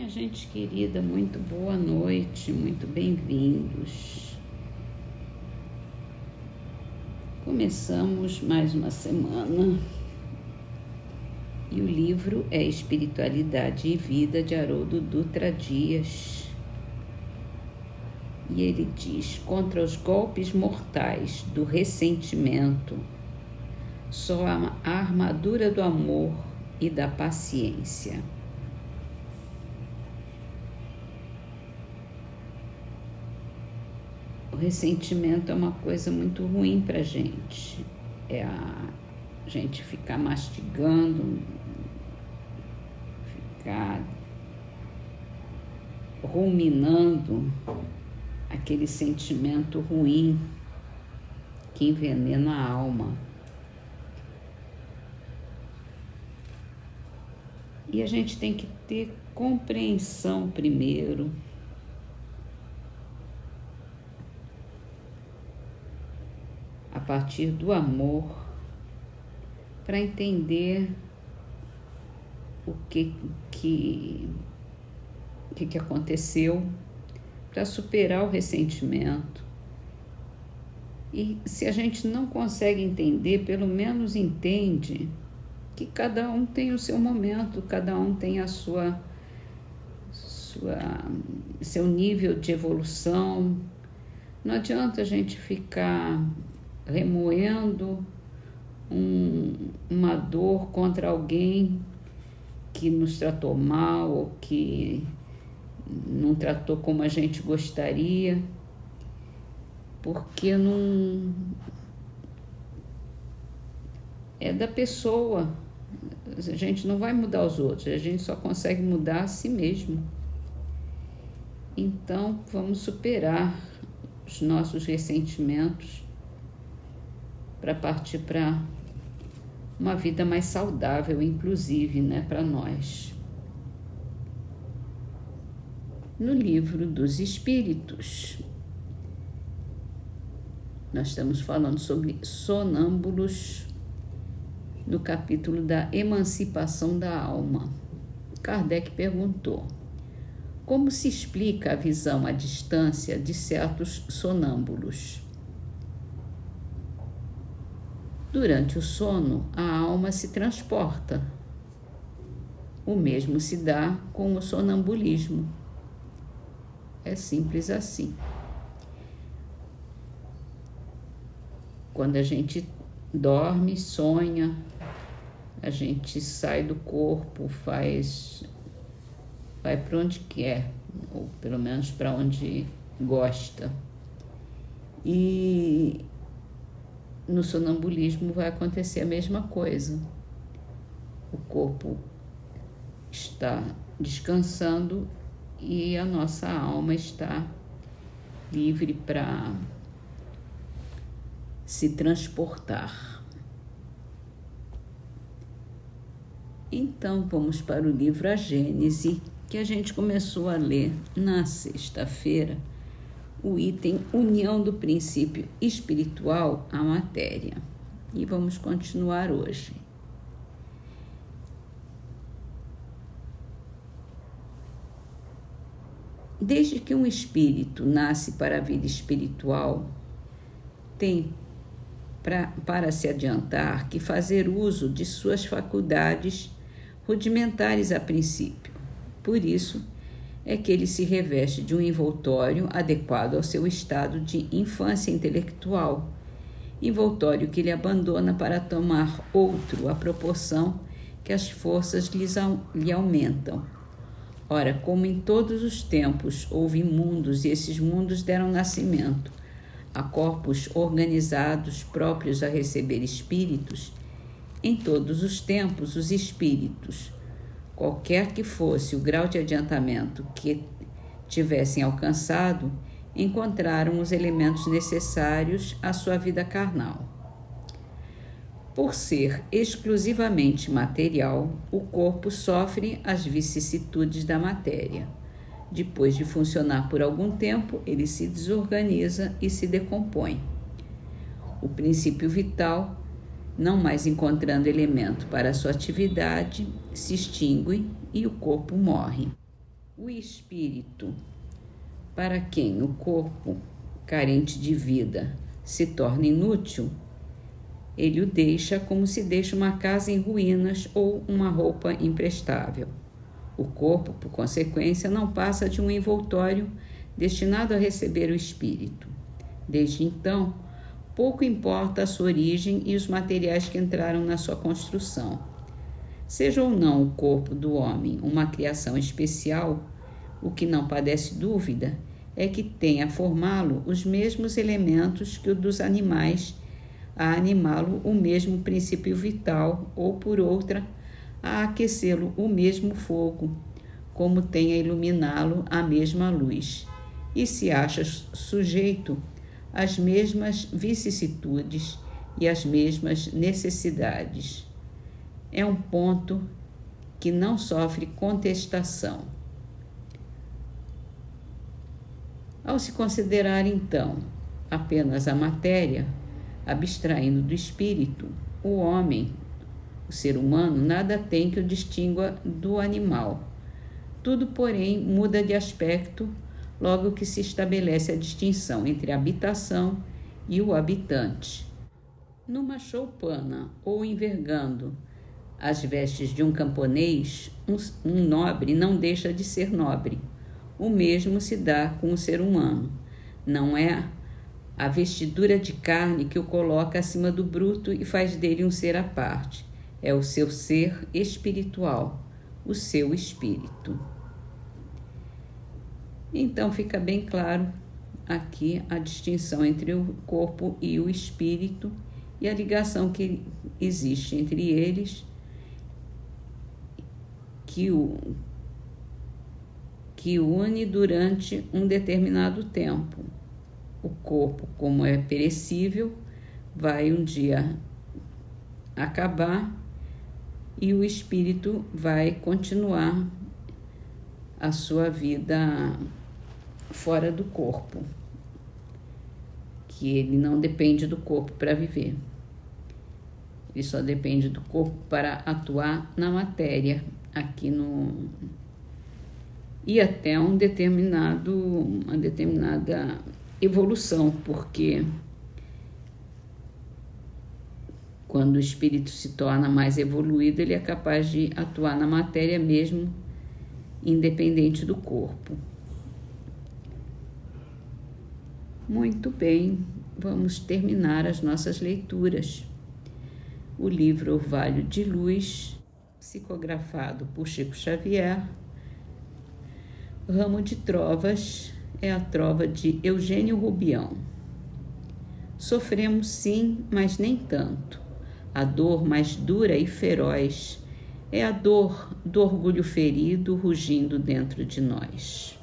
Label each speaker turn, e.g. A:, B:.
A: Minha gente querida, muito boa noite, muito bem-vindos. Começamos mais uma semana e o livro é Espiritualidade e Vida, de Haroldo Dutra Dias. E ele diz: contra os golpes mortais do ressentimento, só a armadura do amor e da paciência. O ressentimento é uma coisa muito ruim para a gente. É a gente ficar mastigando, ficar ruminando aquele sentimento ruim que envenena a alma. E a gente tem que ter compreensão primeiro, a partir do amor, para entender o que aconteceu, para superar o ressentimento. E se a gente não consegue entender, pelo menos entende que cada um tem o seu momento, cada um tem a seu nível de evolução. Não adianta a gente ficar remoendo uma dor contra alguém que nos tratou mal ou que não tratou como a gente gostaria, porque não é da pessoa. A gente não vai mudar os outros, a gente só consegue mudar a si mesmo. Então, vamos superar os nossos ressentimentos para partir para uma vida mais saudável, inclusive, né, para nós. No livro dos Espíritos, nós estamos falando sobre sonâmbulos, no capítulo da emancipação da alma. Kardec perguntou: como se explica a visão à distância de certos sonâmbulos? Durante o sono, a alma se transporta. O mesmo se dá com o sonambulismo. É simples assim. Quando a gente dorme, sonha, a gente sai do corpo, vai para onde quer, ou pelo menos para onde gosta. E no sonambulismo vai acontecer a mesma coisa. O corpo está descansando e a nossa alma está livre para se transportar. Então, vamos para o livro A Gênese, que a gente começou a ler na sexta-feira, o item União do Princípio Espiritual à Matéria. E vamos continuar hoje. Desde que um espírito nasce para a vida espiritual, tem para se adiantar que fazer uso de suas faculdades rudimentares a princípio. Por isso é que ele se reveste de um envoltório adequado ao seu estado de infância intelectual, envoltório que ele abandona para tomar outro à proporção que as forças lhe aumentam. Ora, como em todos os tempos houve mundos e esses mundos deram nascimento a corpos organizados próprios a receber espíritos, em todos os tempos os espíritos, qualquer que fosse o grau de adiantamento que tivessem alcançado, encontraram os elementos necessários à sua vida carnal. Por ser exclusivamente material, o corpo sofre as vicissitudes da matéria. Depois de funcionar por algum tempo, ele se desorganiza e se decompõe. O princípio vital, não mais encontrando elemento para a sua atividade, se extingue e o corpo morre. O espírito, para quem o corpo, carente de vida, se torna inútil, ele o deixa como se deixa uma casa em ruínas ou uma roupa imprestável. O corpo, por consequência, não passa de um envoltório destinado a receber o espírito. Desde então, pouco importa a sua origem e os materiais que entraram na sua construção. Seja ou não o corpo do homem uma criação especial, o que não padece dúvida é que tem a formá-lo os mesmos elementos que o dos animais, a animá-lo o mesmo princípio vital, ou, por outra, a aquecê-lo o mesmo fogo, como tem a iluminá-lo a mesma luz, e se acha sujeito às mesmas vicissitudes e às mesmas necessidades. É um ponto que não sofre contestação. Ao se considerar, então, apenas a matéria, abstraindo do espírito, o homem, o ser humano, nada tem que o distingua do animal. Tudo, porém, muda de aspecto logo que se estabelece a distinção entre a habitação e o habitante. Numa choupana ou envergando as vestes de um camponês, um nobre não deixa de ser nobre. O mesmo se dá com o ser humano. Não é a vestidura de carne que o coloca acima do bruto e faz dele um ser à parte. É o seu ser espiritual, o seu espírito. Então fica bem claro aqui a distinção entre o corpo e o espírito e a ligação que existe entre eles, que une durante um determinado tempo. O corpo, como é perecível, vai um dia acabar e o espírito vai continuar a sua vida fora do corpo, que ele não depende do corpo para viver. Ele só depende do corpo para atuar na matéria, aqui no... e até uma determinada evolução, porque quando o espírito se torna mais evoluído, ele é capaz de atuar na matéria mesmo, independente do corpo. Muito bem, vamos terminar as nossas leituras. O livro Orvalho de Luz, psicografado por Chico Xavier. Ramo de Trovas é a trova de Eugênio Rubião. Sofremos sim, mas nem tanto. A dor mais dura e feroz é a dor do orgulho ferido rugindo dentro de nós.